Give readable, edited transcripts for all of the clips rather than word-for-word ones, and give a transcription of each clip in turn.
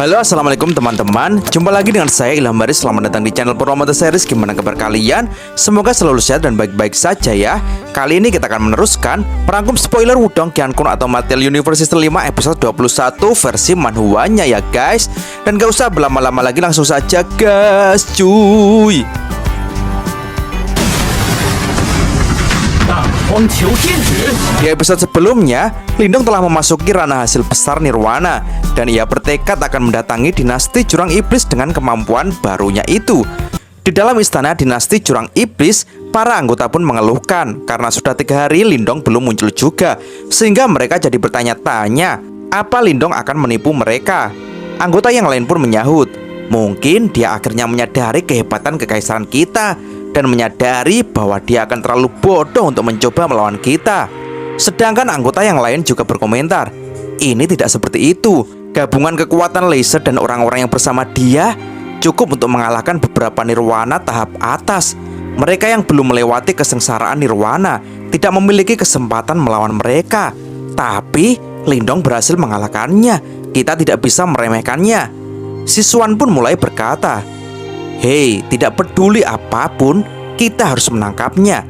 Halo, assalamualaikum teman-teman. Jumpa lagi dengan saya Ilham Baris. Selamat datang di channel Purwama The Series. Gimana kabar kalian? Semoga selalu sehat dan baik-baik saja ya. Kali ini kita akan meneruskan merangkum spoiler Wudong Qiankun atau Material Universe 5 episode 21 versi manhwanya ya guys. Dan gak usah berlama-lama lagi, langsung saja guys, cuy. Di episode sebelumnya, Lindong telah memasuki ranah hasil besar Nirwana dan ia bertekad akan mendatangi dinasti Jurang Iblis dengan kemampuan barunya itu. Di dalam istana dinasti Jurang Iblis, para anggota pun mengeluhkan karena sudah 3 hari Lindong belum muncul juga, sehingga mereka jadi bertanya-tanya apa Lindong akan menipu mereka. Anggota yang lain pun menyahut, mungkin dia akhirnya menyadari kehebatan kekaisaran kita dan menyadari bahwa dia akan terlalu bodoh untuk mencoba melawan kita. Sedangkan anggota yang lain juga berkomentar, ini tidak seperti itu. Gabungan kekuatan laser dan orang-orang yang bersama dia cukup untuk mengalahkan beberapa Nirwana tahap atas. Mereka yang belum melewati kesengsaraan Nirwana tidak memiliki kesempatan melawan mereka. Tapi Lindong berhasil mengalahkannya. Kita tidak bisa meremehkannya. Siswan pun mulai berkata, hei, tidak peduli apapun, kita harus menangkapnya.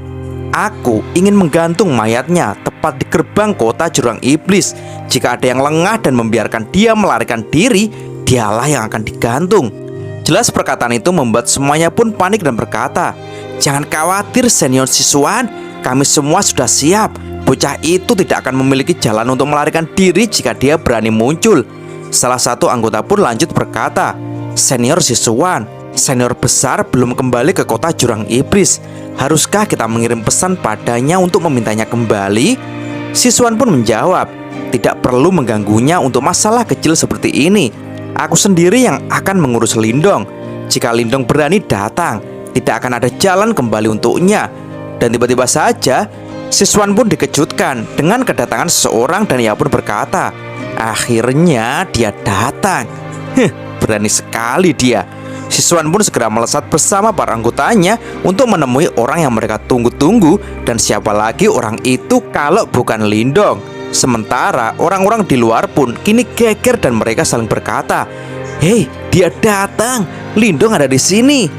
Aku ingin menggantung mayatnya tepat di gerbang kota Jurang Iblis. Jika ada yang lengah dan membiarkan dia melarikan diri, dialah yang akan digantung. Jelas perkataan itu membuat semuanya pun panik dan berkata, jangan khawatir senior siswan, kami semua sudah siap. Bocah itu tidak akan memiliki jalan untuk melarikan diri jika dia berani muncul. Salah satu anggota pun lanjut berkata, senior siswan, senior besar belum kembali ke kota Jurang Iblis. Haruskah kita mengirim pesan padanya untuk memintanya kembali? Siswan pun menjawab, tidak perlu mengganggunya untuk masalah kecil seperti ini. Aku sendiri yang akan mengurus Lindong. Jika Lindong berani datang, tidak akan ada jalan kembali untuknya. Dan tiba-tiba saja siswan pun dikejutkan dengan kedatangan seseorang dan ia pun berkata, akhirnya dia datang. Berani sekali dia. Siswan pun segera melesat bersama para anggotanya untuk menemui orang yang mereka tunggu-tunggu. Dan siapa lagi orang itu kalau bukan Lindong. Sementara orang-orang di luar pun kini geger dan mereka saling berkata, hei, dia datang, Lindong ada di sini.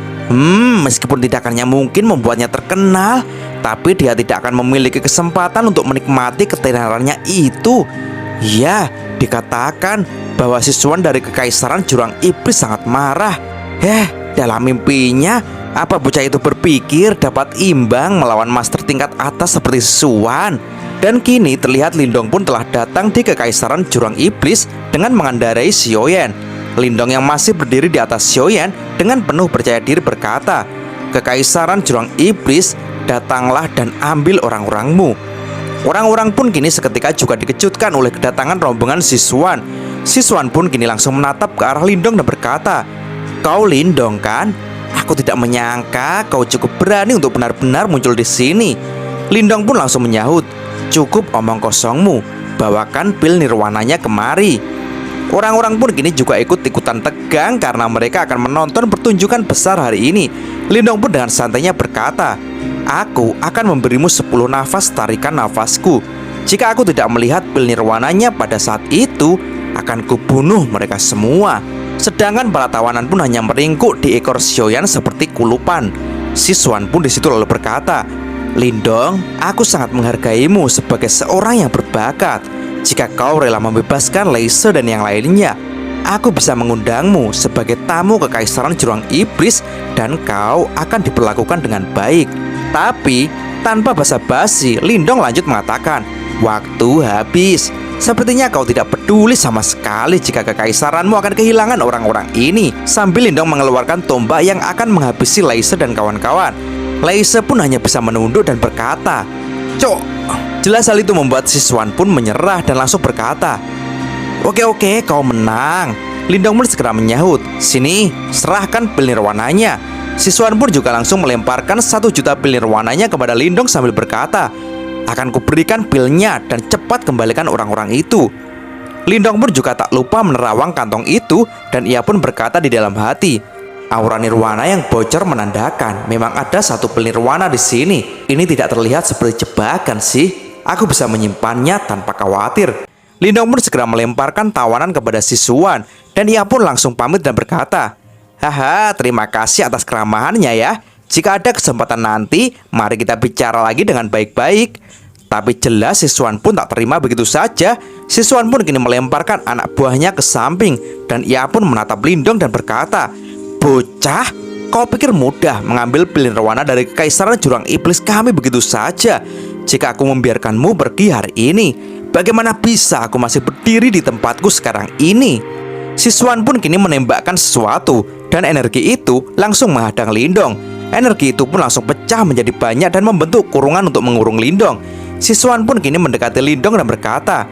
Meskipun tidak akan mungkin membuatnya terkenal, tapi dia tidak akan memiliki kesempatan untuk menikmati ketenarannya itu. Ya, dikatakan bahwa siswan dari kekaisaran Jurang Iblis sangat marah. Dalam mimpinya, apa bocah itu berpikir dapat imbang melawan master tingkat atas seperti Siswan? Dan kini terlihat Lindong pun telah datang di kekaisaran Jurang Iblis dengan mengendarai Xiaoyan. Lindong yang masih berdiri di atas Xiaoyan dengan penuh percaya diri berkata, kekaisaran Jurang Iblis, datanglah dan ambil orang-orangmu. Orang-orang pun kini seketika juga dikejutkan oleh kedatangan rombongan Siswan. Siswan pun kini langsung menatap ke arah Lindong dan berkata, kau Lindong kan? Aku tidak menyangka kau cukup berani untuk benar-benar muncul di sini. Lindong pun langsung menyahut, cukup omong kosongmu, bawakan pil nirwananya kemari. Orang-orang pun kini juga ikut-ikutan tegang karena mereka akan menonton pertunjukan besar hari ini. Lindong pun dengan santainya berkata, aku akan memberimu 10 nafas tarikan nafasku. Jika aku tidak melihat pil nirwananya pada saat itu, akan kubunuh mereka semua. Sedangkan para tawanan pun hanya meringkuk di ekor Xiaoyan seperti kulupan. Siswan pun disitu lalu berkata, Lindong, aku sangat menghargaimu sebagai seorang yang berbakat. Jika kau rela membebaskan laser dan yang lainnya, aku bisa mengundangmu sebagai tamu kekaisaran Jurang Iblis dan kau akan diperlakukan dengan baik. Tapi tanpa basa-basi, Lindong lanjut mengatakan, waktu habis. Sepertinya kau tidak peduli sama sekali jika kekaisaranmu akan kehilangan orang-orang ini. Sambil Lindong mengeluarkan tombak yang akan menghabisi Laser dan kawan-kawan. Laser pun hanya bisa menunduk dan berkata, cok. Jelas hal itu membuat Siswan pun menyerah dan langsung berkata, Oke, kau menang. Lindong pun segera menyahut, sini, serahkan pil nirwananya. Siswan pun juga langsung melemparkan 1 juta pil nirwananya kepada Lindong sambil berkata, akan kuberikan pilnya dan cepat kembalikan orang-orang itu. Lindong pun juga tak lupa menerawang kantong itu dan ia pun berkata di dalam hati, aura nirwana yang bocor menandakan memang ada 1 pil nirwana di sini. Ini tidak terlihat seperti jebakan sih. Aku bisa menyimpannya tanpa khawatir. Lindong pun segera melemparkan tawanan kepada Siswan Dan ia pun langsung pamit dan berkata, "Haha, terima kasih atas keramahannya ya. Jika ada kesempatan nanti, mari kita bicara lagi dengan baik-baik." Tapi jelas Siswan pun tak terima begitu saja. Siswan pun kini melemparkan anak buahnya ke samping, dan ia pun menatap Lindong dan berkata, "Bocah, kau pikir mudah mengambil pilihan Nirwana dari kekaisaran jurang iblis kami begitu saja? Jika aku membiarkanmu pergi hari ini, bagaimana bisa aku masih berdiri di tempatku sekarang ini?" Siswan pun kini menembakkan sesuatu, dan energi itu langsung menghadang Lindong. Energi itu pun langsung pecah menjadi banyak dan membentuk kurungan untuk mengurung Lindong. Siswan pun kini mendekati Lindong dan berkata,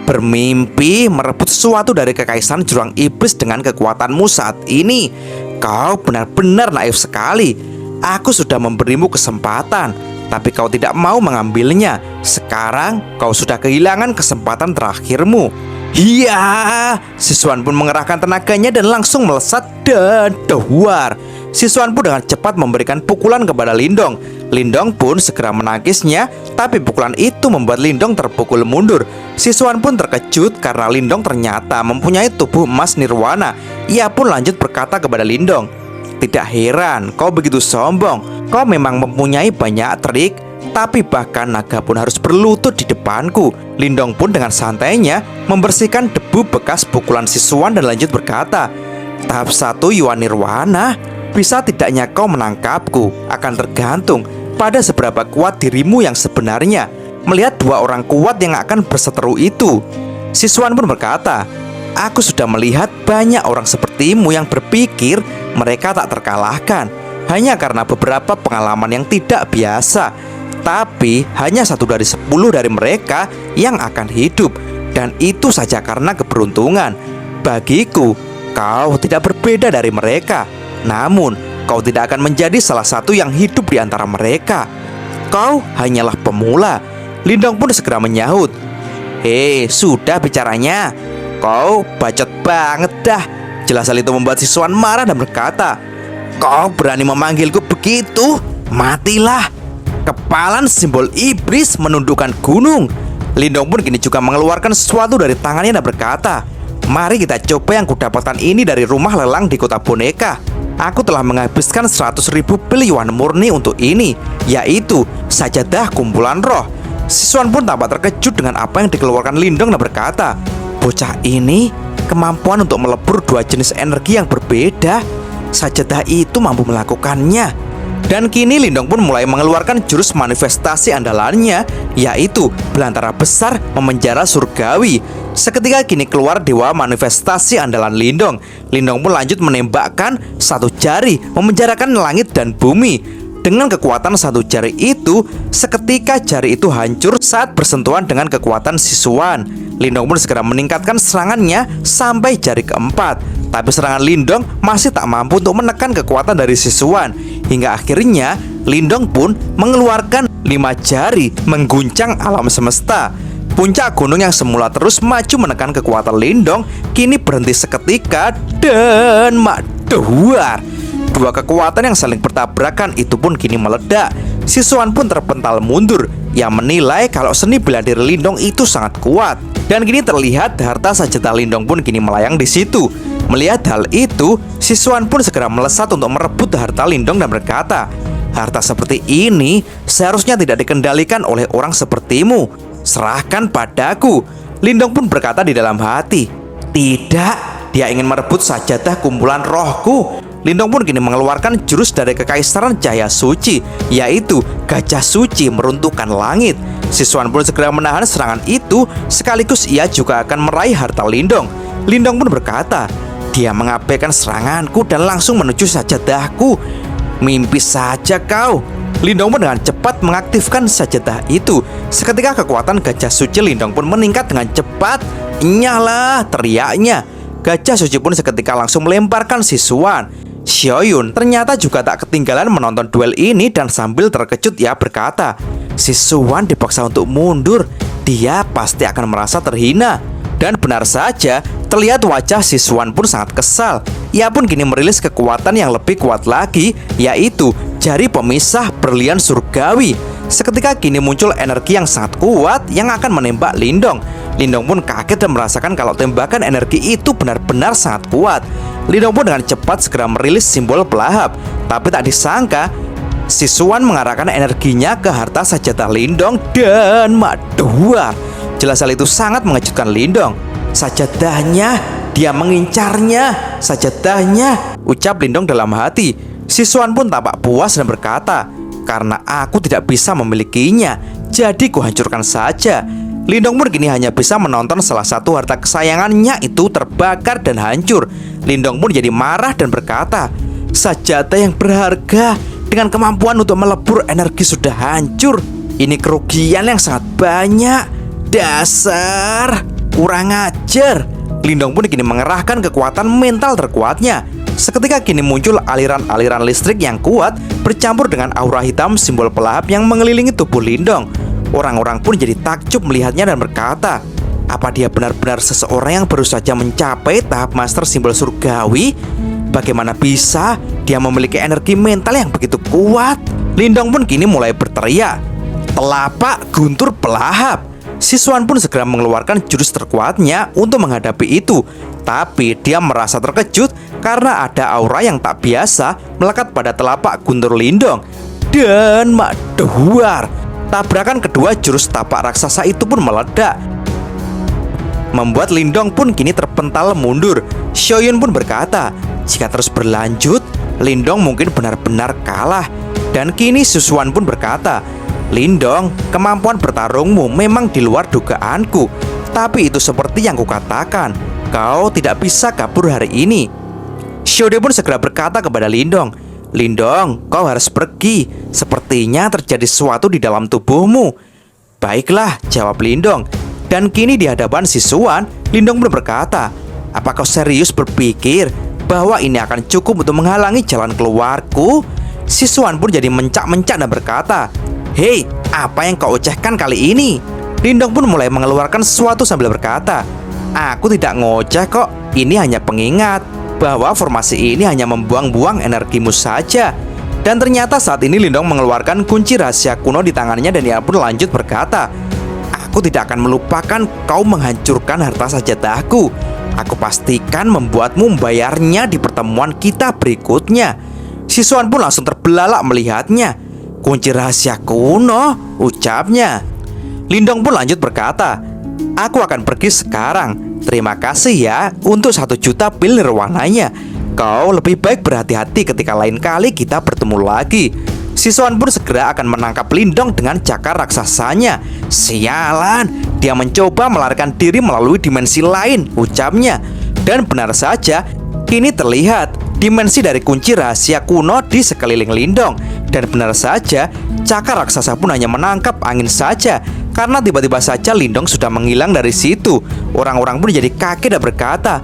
"Bermimpi merebut sesuatu dari kekaisaran jurang iblis dengan kekuatanmu saat ini. Kau benar-benar naif sekali. Aku sudah memberimu kesempatan, tapi kau tidak mau mengambilnya. Sekarang kau sudah kehilangan kesempatan terakhirmu." "Iya!" Siswan pun mengerahkan tenaganya dan langsung melesat dan dahwar. Siswan pun dengan cepat memberikan pukulan kepada Lindong. Lindong pun segera menangisnya, tapi pukulan itu membuat Lindong terpukul mundur. Siswan pun terkejut karena Lindong ternyata mempunyai tubuh emas nirwana. Ia pun lanjut berkata kepada Lindong, "Tidak heran kau begitu sombong. Kau memang mempunyai banyak trik, tapi bahkan naga pun harus berlutut di depanku." Lindong pun dengan santainya membersihkan debu bekas pukulan Siswan dan lanjut berkata, "Tahap 1 Yuan Nirwana. Bisa tidaknya kau menangkapku akan tergantung pada seberapa kuat dirimu yang sebenarnya melihat dua orang kuat yang akan berseteru itu." Siswan pun berkata, "Aku sudah melihat banyak orang sepertimu yang berpikir mereka tak terkalahkan hanya karena beberapa pengalaman yang tidak biasa. Tapi hanya 1 dari 10 dari mereka yang akan hidup, dan itu saja karena keberuntungan. Bagiku, kau tidak berbeda dari mereka. Namun, kau tidak akan menjadi salah satu yang hidup di antara mereka. Kau hanyalah pemula." Lindong pun segera menyahut, "Hei, sudah bicaranya. Kau bacot banget dah." Jelas hal itu membuat Siswan marah dan berkata, "Kau berani memanggilku begitu? Matilah." Kepalan simbol iblis menundukkan gunung. Lindong pun kini juga mengeluarkan sesuatu dari tangannya dan berkata, "Mari kita coba yang kudapatkan ini dari rumah lelang di kota boneka. Aku telah menghabiskan 100.000 pil yuan murni untuk ini, yaitu sajadah kumpulan roh." Siswan pun tampak terkejut dengan apa yang dikeluarkan Lindong dan berkata, "Bocah ini kemampuan untuk melebur 2 jenis energi yang berbeda. Sajadah itu mampu melakukannya." Dan kini Lindong pun mulai mengeluarkan jurus manifestasi andalannya, yaitu Belantara Besar Memenjara Surgawi. Seketika kini keluar dewa manifestasi andalan Lindong. Lindong pun lanjut menembakkan 1 jari memenjarakan langit dan bumi. Dengan kekuatan 1 jari itu, seketika jari itu hancur saat bersentuhan dengan kekuatan Siswan. Lindong pun segera meningkatkan serangannya sampai jari keempat. Tapi serangan Lindong masih tak mampu untuk menekan kekuatan dari Siswan. Hingga akhirnya Lindong pun mengeluarkan 5 jari mengguncang alam semesta. Puncak gunung yang semula terus maju menekan kekuatan Lindong kini berhenti seketika dan makduar. Dua kekuatan yang saling bertabrakan itu pun kini meledak. Siswan pun terpental mundur. Ia menilai kalau seni bela diri Lindong itu sangat kuat. Dan kini terlihat harta sajadah Lindong pun kini melayang di situ. Melihat hal itu, Siswan pun segera melesat untuk merebut harta Lindong dan berkata, "Harta seperti ini seharusnya tidak dikendalikan oleh orang sepertimu. Serahkan padaku." Lindong pun berkata di dalam hati, "Tidak, dia ingin merebut sajadah kumpulan rohku." Lindong pun kini mengeluarkan jurus dari kekaisaran cahaya suci, yaitu Gajah Suci meruntuhkan langit. Siswan pun segera menahan serangan itu, sekaligus ia juga akan meraih harta Lindong. Lindong pun berkata, "Dia mengabaikan seranganku dan langsung menuju sajadahku. Mimpi saja kau." Lindong pun dengan cepat mengaktifkan sajadah itu. Seketika kekuatan Gajah Suci Lindong pun meningkat dengan cepat. "Nyala!" teriaknya. Gajah Suci pun seketika langsung melemparkan Siswan. Xiaoyun ternyata juga tak ketinggalan menonton duel ini dan sambil terkejut ia berkata, "Siswan dipaksa untuk mundur. Dia pasti akan merasa terhina." Dan benar saja, terlihat wajah Siswan pun sangat kesal. Ia pun kini merilis kekuatan yang lebih kuat lagi, yaitu jari pemisah berlian surgawi. Seketika kini muncul energi yang sangat kuat yang akan menembak Lindong. Lindong pun kaget dan merasakan kalau tembakan energi itu benar-benar sangat kuat. Lindong pun dengan cepat segera merilis simbol pelahap. Tapi tak disangka, Sisuan mengarahkan energinya ke harta sajadah Lindong dan Madhuar. Jelas hal itu sangat mengejutkan Lindong. Sajadahnya, dia mengincarnya, sajadahnya, ucap Lindong dalam hati. Sisuan pun tampak puas dan berkata, karena aku tidak bisa memilikinya, jadi kuhancurkan saja. Lindong pun kini hanya bisa menonton salah satu harta kesayangannya itu terbakar dan hancur. Lindong pun jadi marah dan berkata, sajadah yang berharga dengan kemampuan untuk melebur energi sudah hancur. Ini kerugian yang sangat banyak. Dasar kurang ajar. Lindong pun kini mengerahkan kekuatan mental terkuatnya. Seketika kini muncul aliran-aliran listrik yang kuat bercampur dengan aura hitam simbol pelahap yang mengelilingi tubuh Lindong. Orang-orang pun jadi takjub melihatnya dan berkata, apa dia benar-benar seseorang yang baru saja mencapai tahap master simbol surgawi? Bagaimana bisa dia memiliki energi mental yang begitu kuat? Lindong pun kini mulai berteriak, telapak guntur pelahap. Sisuan pun segera mengeluarkan jurus terkuatnya untuk menghadapi itu. Tapi dia merasa terkejut karena ada aura yang tak biasa melekat pada telapak guntur Lindong dan Madhuar. Tabrakan kedua jurus tapak raksasa itu pun meledak, membuat Lindong pun kini terpental mundur. Xiaoyun pun berkata, jika terus berlanjut, Lindong mungkin benar-benar kalah. Dan kini Sisuan pun berkata, Lindong, kemampuan bertarungmu memang di luar dugaanku. Tapi itu seperti yang kukatakan, kau tidak bisa kabur hari ini. Xiaode pun segera berkata kepada Lindong, Lindong, kau harus pergi. Sepertinya terjadi sesuatu di dalam tubuhmu. Baiklah, jawab Lindong. Dan kini di hadapan Sisuan, Lindong pun berkata, apa kau serius berpikir bahwa ini akan cukup untuk menghalangi jalan keluarku? Sisuan pun jadi mencak-mencak dan berkata, hei, apa yang kau ucapkan kali ini? Lindong pun mulai mengeluarkan sesuatu sambil berkata, aku tidak ngoceh kok, ini hanya pengingat bahwa formasi ini hanya membuang-buang energimu saja. Dan ternyata saat ini Lindong mengeluarkan kunci rahasia kuno di tangannya dan ia pun lanjut berkata, aku tidak akan melupakan kau menghancurkan harta sajadahku. Aku pastikan membuatmu membayarnya di pertemuan kita berikutnya. Sisuan pun langsung terbelalak melihatnya. Kunci rahasia kuno, ucapnya. Lindong pun lanjut berkata, aku akan pergi sekarang. Terima kasih ya untuk 1 juta pil nirwananya. Kau lebih baik berhati-hati ketika lain kali kita bertemu lagi. Sisuan pun segera akan menangkap Lindong dengan cakar raksasanya. Sialan, dia mencoba melarikan diri melalui dimensi lain, ucapnya. Dan benar saja, kini terlihat dimensi dari kunci rahasia kuno di sekeliling Lindong. Dan benar saja, cakar raksasa pun hanya menangkap angin saja, karena tiba-tiba saja Lindong sudah menghilang dari situ. Orang-orang pun jadi kaget dan berkata,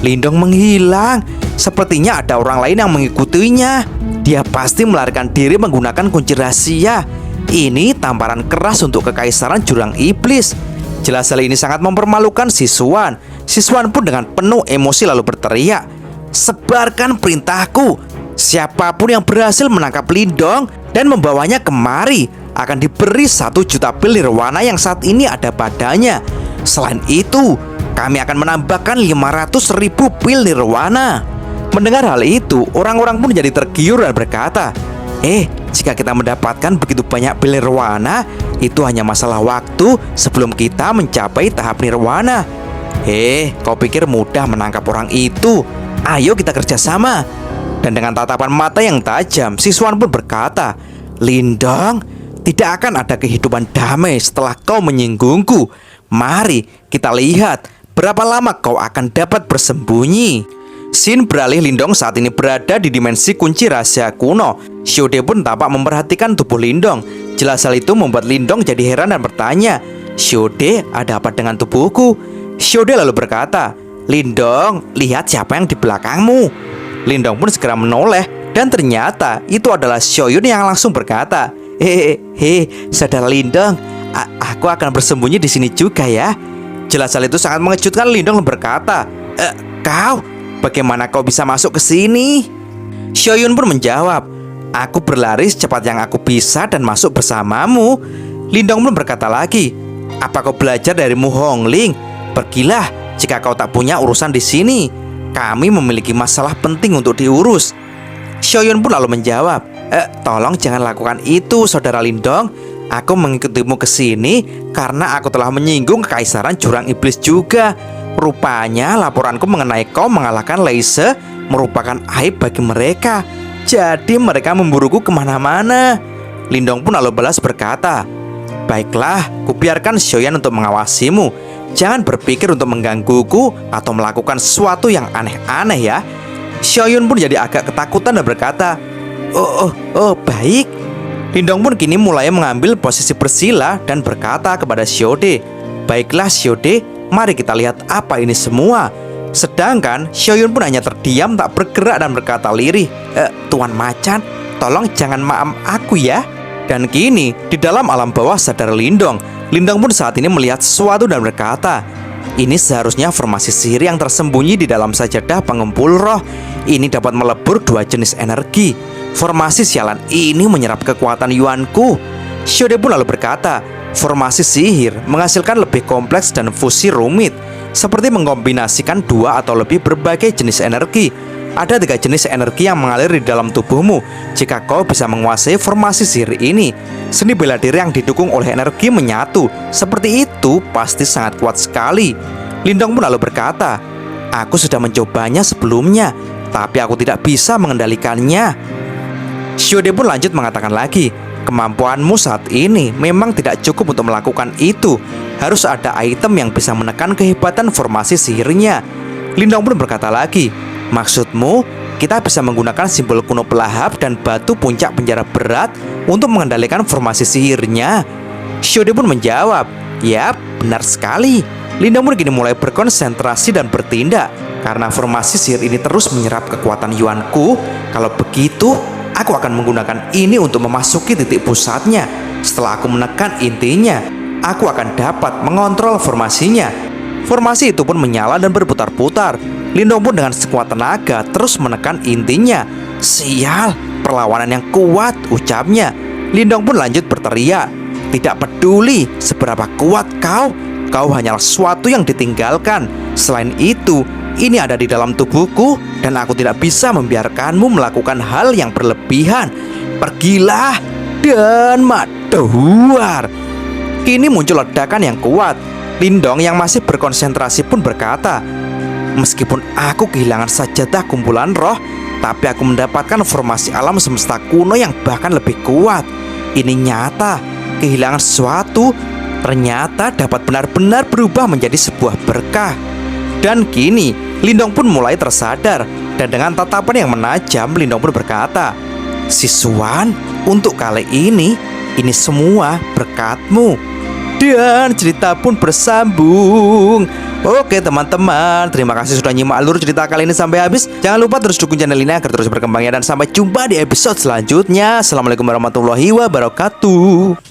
Lindong menghilang. Sepertinya ada orang lain yang mengikutinya. Dia pasti melarikan diri menggunakan kunci rahasia. Ini tamparan keras untuk kekaisaran jurang iblis. Jelas hal ini sangat mempermalukan Sisuan. Sisuan pun dengan penuh emosi lalu berteriak, sebarkan perintahku. Siapapun yang berhasil menangkap Lindong dan membawanya kemari akan diberi 1 juta pil nirwana yang saat ini ada padanya. Selain itu, kami akan menambahkan 500.000 pil nirwana. Mendengar hal itu, orang-orang pun jadi tergiur dan berkata, jika kita mendapatkan begitu banyak pil nirwana, itu hanya masalah waktu sebelum kita mencapai tahap nirwana. Kau pikir mudah menangkap orang itu? Ayo kita kerjasama. Dan dengan tatapan mata yang tajam, Sisuan pun berkata, Lindong, tidak akan ada kehidupan damai setelah kau menyinggungku. Mari kita lihat berapa lama kau akan dapat bersembunyi. Scene beralih Lindong saat ini berada di dimensi kunci rahasia kuno. Xiaode pun tampak memperhatikan tubuh Lindong. Jelas hal itu membuat Lindong jadi heran dan bertanya, Xiaode, ada apa dengan tubuhku? Xiaode lalu berkata, Lindong, lihat siapa yang di belakangmu. Lindong pun segera menoleh dan ternyata itu adalah Xiaoyun yang langsung berkata, saudara Lindong, aku akan bersembunyi di sini juga ya. Jelas hal itu sangat mengejutkan Lindong berkata, kau, bagaimana kau bisa masuk ke sini? Xiaoyun pun menjawab, aku berlari secepat yang aku bisa dan masuk bersamamu. Lindong pun berkata lagi, Apa kau belajar dari Mu Hongling? Pergilah jika kau tak punya urusan di sini. Kami memiliki masalah penting untuk diurus. Xiaoyun pun lalu menjawab, tolong jangan lakukan itu, saudara Lindong. Aku mengikutimu ke sini karena aku telah menyinggung kekaisaran jurang iblis juga. Rupanya laporanku mengenai kau mengalahkan Leise merupakan aib bagi mereka. Jadi mereka memburuku kemana-mana. Lindong pun lalu balas berkata, baiklah, kubiarkan Xiaoyan untuk mengawasimu. Jangan berpikir untuk menggangguku atau melakukan sesuatu yang aneh-aneh ya. Xiaoyun pun jadi agak ketakutan dan berkata, Oh, baik. Lindong pun kini mulai mengambil posisi bersila dan berkata kepada Xiaode, baiklah Xiaode, mari kita lihat apa ini semua. Sedangkan Xiaoyun pun hanya terdiam tak bergerak dan berkata lirih, Tuan Macan, tolong jangan maam aku ya. Dan kini di dalam alam bawah sadar Lindong pun saat ini melihat sesuatu dan berkata, ini seharusnya formasi sihir yang tersembunyi di dalam sajadah pengumpul roh. Ini dapat melebur dua jenis energi. Formasi sialan ini menyerap kekuatan Yuanku. Xiaode pun lalu berkata, formasi sihir menghasilkan lebih kompleks dan fusi rumit, seperti mengkombinasikan dua atau lebih berbagai jenis energi. Ada 3 jenis energi yang mengalir di dalam tubuhmu. Jika kau bisa menguasai formasi sihir ini, seni bela diri yang didukung oleh energi menyatu. Seperti itu pasti sangat kuat sekali. Lindong pun lalu berkata, aku sudah mencobanya sebelumnya, tapi aku tidak bisa mengendalikannya. Xiaode pun lanjut mengatakan lagi, kemampuanmu saat ini memang tidak cukup untuk melakukan itu. Harus ada item yang bisa menekan kehebatan formasi sihirnya. Lindong pun berkata lagi, maksudmu kita bisa menggunakan simbol kuno pelahap dan batu puncak penjara berat untuk mengendalikan formasi sihirnya? Xiaode pun menjawab, yap, benar sekali. Lindong pun kini mulai berkonsentrasi dan bertindak. Karena formasi sihir ini terus menyerap kekuatan Yuanku. Kalau begitu, aku akan menggunakan ini untuk memasuki titik pusatnya. Setelah aku menekan intinya, aku akan dapat mengontrol formasinya. Formasi itu pun menyala dan berputar-putar. Lindong pun dengan sekuat tenaga terus menekan intinya. Sial, perlawanan yang kuat, ucapnya. Lindong pun lanjut berteriak, tidak peduli seberapa kuat kau hanyalah sesuatu yang ditinggalkan. Selain itu, ini ada di dalam tubuhku dan aku tidak bisa membiarkanmu melakukan hal yang berlebihan. Pergilah dan maduar. Kini muncul ledakan yang kuat. Lindong yang masih berkonsentrasi pun berkata, meskipun aku kehilangan sajadah kumpulan roh, tapi aku mendapatkan formasi alam semesta kuno yang bahkan lebih kuat. Ini nyata, kehilangan sesuatu ternyata dapat benar-benar berubah menjadi sebuah berkah. Dan kini Lindong pun mulai tersadar. Dan dengan tatapan yang menajam, Lindong pun berkata, Siswan, untuk kali ini semua berkatmu. Dan cerita pun bersambung. Oke teman-teman, terima kasih sudah nyimak alur cerita kali ini sampai habis. Jangan lupa terus dukung channel ini agar terus berkembang ya. Dan sampai jumpa di episode selanjutnya. Assalamualaikum warahmatullahi wabarakatuh.